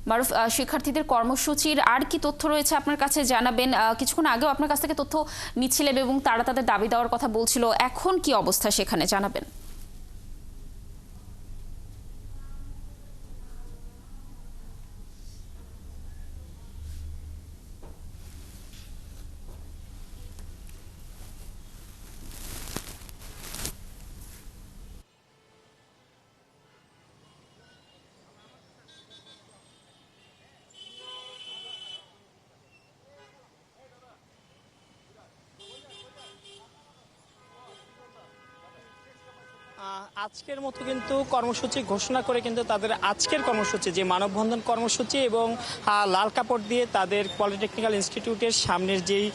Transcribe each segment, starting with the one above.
মারুফ, শিক্ষার্থীদের কর্মসূচির আর কি তথ্য রয়েছে আপনার কাছে জানাবেন। কিছুক্ষণ আগেও আপনার কাছ থেকে তথ্য নিচ্ছিলেন এবং তারা তাদের দাবি দেওয়ার কথা বলছিল, এখন কি অবস্থা সেখানে জানাবেন। আজকের মতো কিন্তু কর্মসূচি ঘোষণা করে কিন্তু তাদের আজকের কর্মসূচি যে মানববন্ধন কর্মসূচি এবং লাল কাপড় দিয়ে তাদের পলিটেকনিক্যাল ইনস্টিটিউটের সামনের যেই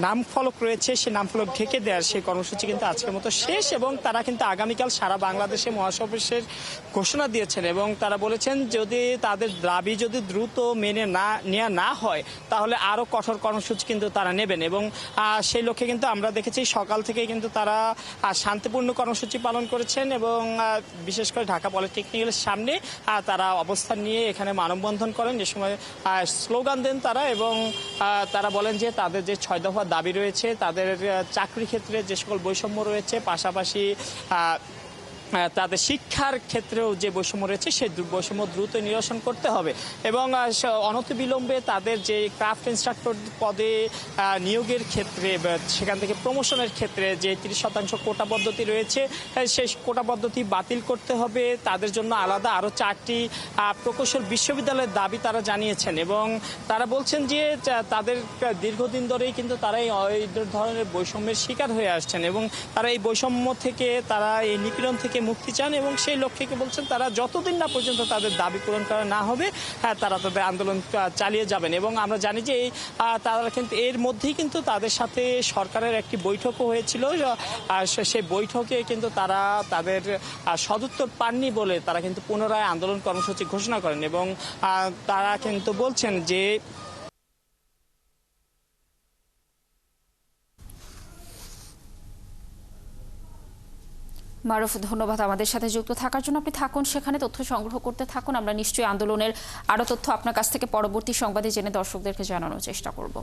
নাম ফলক রয়েছে সেই নাম ফলক ঢেকে দেওয়ার সেই কর্মসূচি কিন্তু আজকের মতো শেষ। এবং তারা কিন্তু আগামীকাল সারা বাংলাদেশে মহাসমাবেশের ঘোষণা দিয়েছেন এবং তারা বলেছেন যদি তাদের দাবি যদি দ্রুত মেনে নেওয়া না হয় তাহলে আরও কঠোর কর্মসূচি কিন্তু তারা নেবেন। এবং সেই লক্ষ্যে কিন্তু আমরা দেখেছি সকাল থেকে কিন্তু তারা শান্তিপূর্ণ কর্মসূচি পালন করেছেন এবং বিশেষ করে ঢাকা পলিটেকনিক্যালের সামনে তারা অবস্থান নিয়ে এখানে মানববন্ধন করেন, যে সময় স্লোগান দেন তারা। এবং তারা বলেন যে তাদের যে 6 দফা দাবি রয়েছে, তাদের চাকরি ক্ষেত্রে যে সকল বৈষম্য রয়েছে, পাশাপাশি তাদের শিক্ষার ক্ষেত্রেও যে বৈষম্য রয়েছে সেই বৈষম্য দ্রুত নিরসন করতে হবে এবং অনতিবিলম্বে তাদের যে ক্রাফট ইনস্ট্রাক্টর পদে নিয়োগের ক্ষেত্রে সেখান থেকে প্রমোশনের ক্ষেত্রে যে 30% কোটা পদ্ধতি রয়েছে সেই কোটা পদ্ধতি বাতিল করতে হবে। তাদের জন্য আলাদা আরও 4টি প্রকৌশল বিশ্ববিদ্যালয়ের দাবি তারা জানিয়েছেন এবং তারা বলছেন যে তাদের দীর্ঘদিন ধরেই কিন্তু তারা এই ধরনের বৈষম্যের শিকার হয়ে আসছেন এবং তারা এই বৈষম্য থেকে, তারা এই নিপীড়ন থেকে মুক্তি চান এবং সেই লক্ষ্যে বলছেন তারা যতদিন না পর্যন্ত তাদের দাবি পূরণ করা না হবে তারা তাদের আন্দোলন চালিয়ে যাবেন। এবং আমরা জানি যে তারা কিন্তু এর মধ্যেই কিন্তু তাদের সাথে সরকারের একটি বৈঠকও হয়েছিল, সেই বৈঠকে কিন্তু তারা তাদের সদুত্তর পাননি বলে তারা কিন্তু পুনরায় আন্দোলন কর্মসূচি ঘোষণা করেন এবং তারা কিন্তু বলছেন যে মারুফ, ধন্যবাদ আমাদের সাথে যুক্ত থাকার জন্য। আপনি থাকুন সেখানে, তথ্য সংগ্রহ করতে থাকুন। আমরা নিশ্চয়ই আন্দোলনের আরও তথ্য আপনার কাছ থেকে পরবর্তী সংবাদে জেনে দর্শকদেরকে জানানোর চেষ্টা করব।